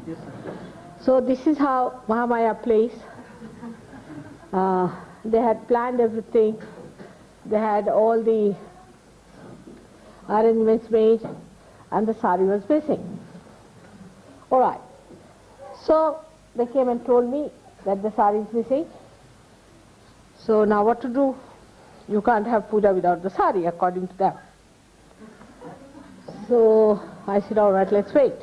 Yes, sir. So this is how Mahamaya plays. They had planned everything. They had all the arrangements made, and the sari was missing. All right. So they came and told me that the sari is missing. So now what to do? You can't have puja without the sari, according to them. So I said, all right, let's wait.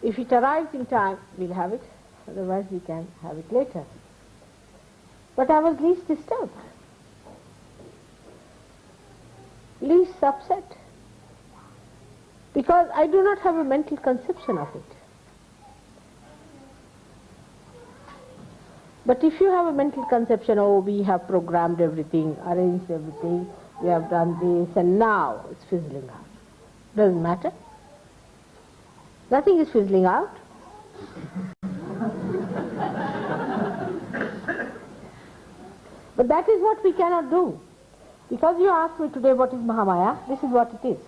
If it arrives in time, we'll have it. Otherwise, we can have it later. But I was least disturbed, least upset, because I do not have a mental conception of it. But if you have a mental conception, oh, we have programmed everything, arranged everything, we have done this, and now it's fizzling out. Doesn't matter. Nothing is fizzling out. But that is what we cannot do. Because you asked me today what is Mahamaya, this is what it is.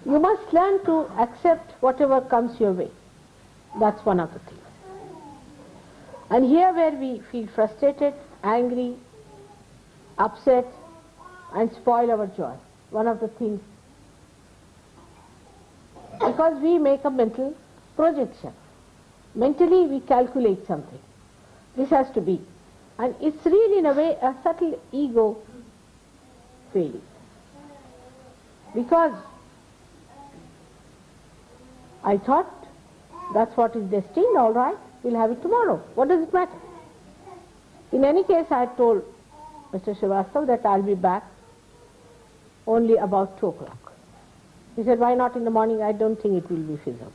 You must learn to accept whatever comes your way. That's one of the things. And here where we feel frustrated, angry, upset, and spoil our joy, one of the things, because we make a mental projection. Mentally we calculate something. This has to be. And it's really in a way a subtle ego feeling. Because I thought that's what is destined, all right, we'll have it tomorrow. What does it matter? In any case, I told Mr. Srivastava that I'll be back only about 2 o'clock. He said, why not in the morning? I don't think it will be feasible.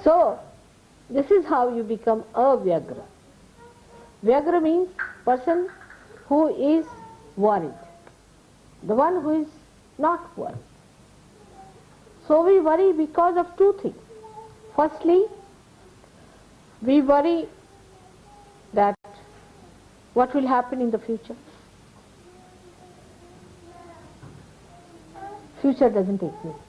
So, this is how you become a Vyagra. Vyagra means person who is worried, the one who is not worried. So we worry because of 2 things. Firstly, we worry that what will happen in the future. Future doesn't exist.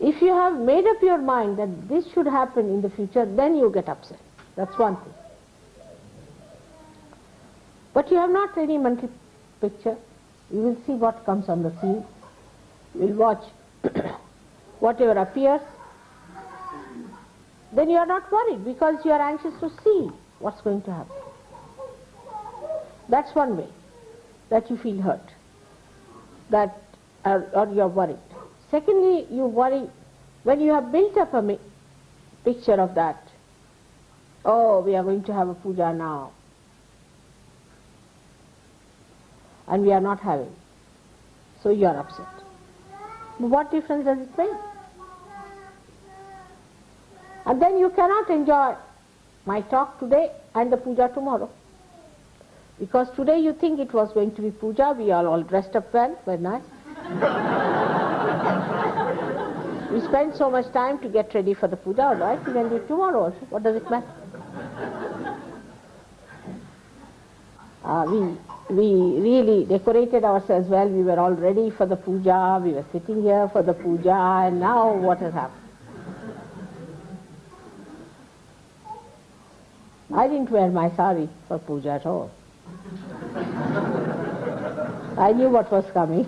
If you have made up your mind that this should happen in the future, then you get upset. That's one thing. But you have not any mental picture. You will see what comes on the scene. You will watch whatever appears. Then you are not worried because you are anxious to see what's going to happen. That's one way that you feel hurt, that or you are worried. Secondly, you worry when you have built up a picture of that. Oh, we are going to have a puja now, and we are not having. So you are upset. But what difference does it make? And then you cannot enjoy my talk today and the puja tomorrow. Because today you think it was going to be puja, we are all dressed up well, very nice. We spend so much time to get ready for the puja, all right, we can do it tomorrow also. What does it matter? We really decorated ourselves well. We were all ready for the puja. We were sitting here for the puja, and now what has happened? I didn't wear my sari for puja at all. I knew what was coming.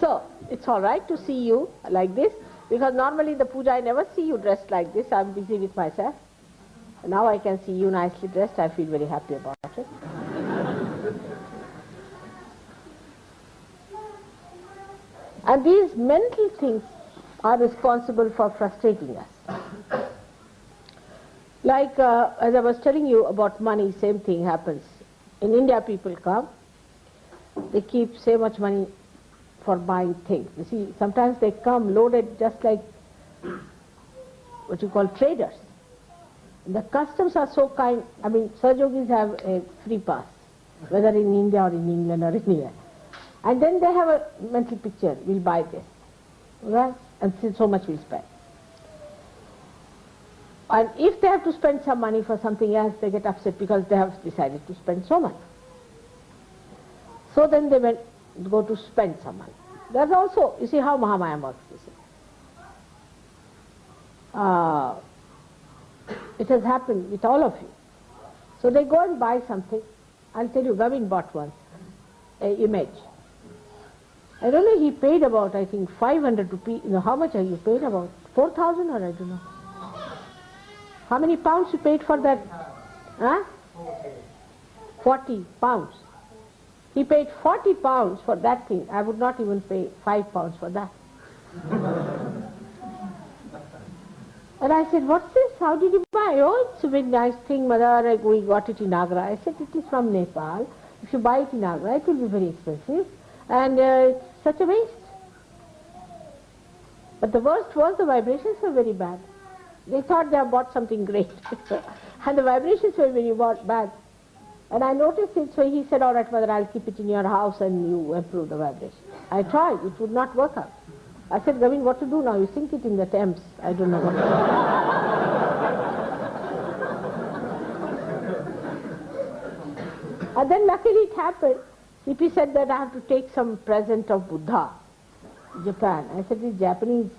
So, it's all right to see you like this, because normally in the puja I never see you dressed like this. I'm busy with myself. Now I can see you nicely dressed. I feel very happy about it. And these mental things are responsible for frustrating us. Like, as I was telling you about money, same thing happens. In India people come, they keep so much money for buying things. You see, sometimes they come loaded just like what you call traders. The customs are so kind. I mean, Sahajogis have a free pass, whether in India or in England or anywhere. And then they have a mental picture, we'll buy this. Right? And so much we spend. And if they have to spend some money for something else, they get upset because they have decided to spend so much. So then they go to spend some money. That's also, you see how Mahamaya works, you see. It has happened with all of you. So they go and buy something. I'll tell you, Gavin bought one, an image. I don't know, he paid about, I think, 500 rupees. You know, how much have you paid? About 4,000 or I don't know. How many pounds you paid for that? Huh? 40 pounds. He paid 40 pounds for that thing. I would not even pay 5 pounds for that. And I said, what's this? How did you buy? Oh, it's a very nice thing, Mother. We got it in Agra. I said, it is from Nepal. If you buy it in Agra, it will be very expensive. And it's such a waste. But the worst was the vibrations were very bad. They thought they have bought something great. And the vibrations were very bad. And I noticed it, so he said, all right, Mother, I'll keep it in your house and you improve the vibration. I tried, it would not work out. I said, Gavin, what to do now? You sink it in the Thames. I don't know what to do. And then luckily it happened. CP said that I have to take some present of Buddha, Japan. I said, these Japanese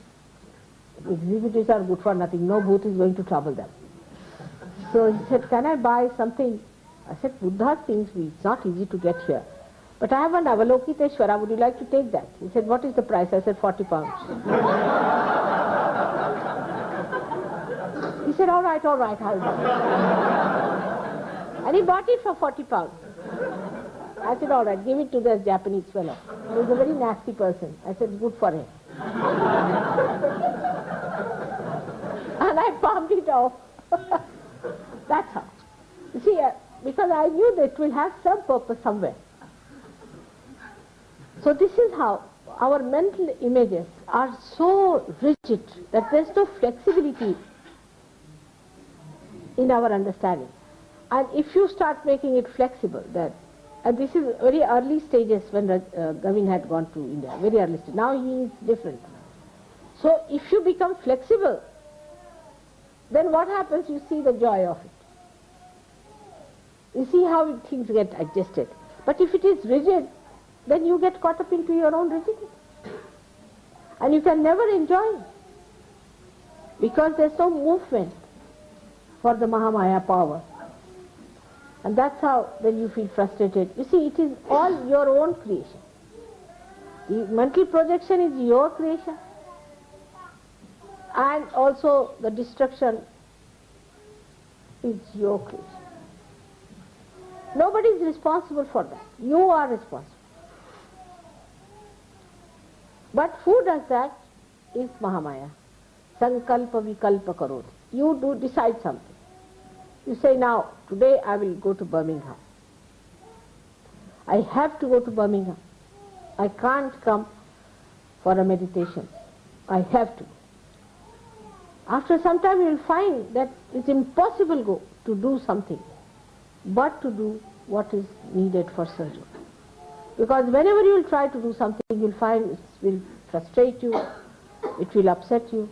exhibitors are good for nothing. No booth is going to trouble them. So he said, can I buy something? I said, Buddha things, it's not easy to get here. But I have an Avalokiteshvara, would you like to take that? He said, what is the price? I said, 40 pounds. He said, all right, I'll buy it. And he bought it for 40 pounds. I said, all right, give it to this Japanese fellow. He was a very nasty person. I said, good for him. And I palmed it off. That's how. You see, because I knew that it will have some purpose somewhere. So this is how our mental images are so rigid that there's no flexibility in our understanding. And if you start making it flexible, that, and this is very early stages when Gavin had gone to India, very early stage. Now he is different. So if you become flexible, then what happens? You see the joy of it. You see how things get adjusted. But if it is rigid, then you get caught up into your own rigidity. And you can never enjoy it. Because there's no movement for the Mahamaya power. And that's how then you feel frustrated. You see, it is all your own creation. The mental projection is your creation. And also the destruction is your creation. Nobody is responsible for that. You are responsible. But who does that is Mahamaya. Sankalpa vikalpa karoti. You do decide something. You say, now, today I will go to Birmingham. I have to go to Birmingham. I can't come for a meditation. I have to. After some time you will find that it's impossible to do something but to do what is needed for surgery. Because whenever you will try to do something, you will find it will frustrate you, it will upset you.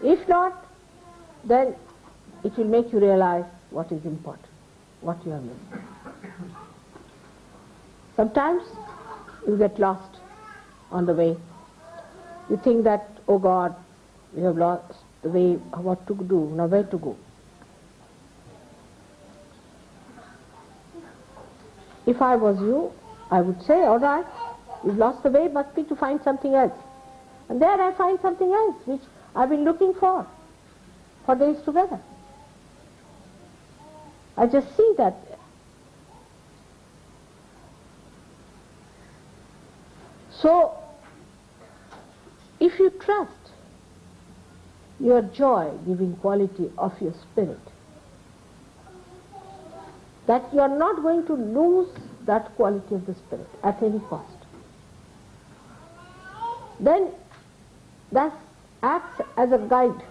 If not, then it will make you realize what is important, what you have missed. Sometimes you get lost on the way. You think that, oh God, we have lost the way, what to do, now where to go. If I was you, I would say, all right, you've lost the way, must be to find something else. And there I find something else, which I've been looking for days together. I just see that. So, if you trust your joy-giving quality of your spirit, that you are not going to lose that quality of the spirit at any cost, then that acts as a guide.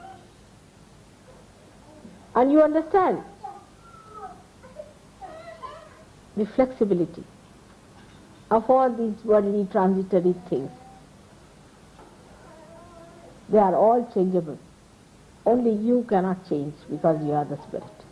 And you understand the flexibility of all these worldly transitory things. They are all changeable. Only you cannot change because you are the spirit.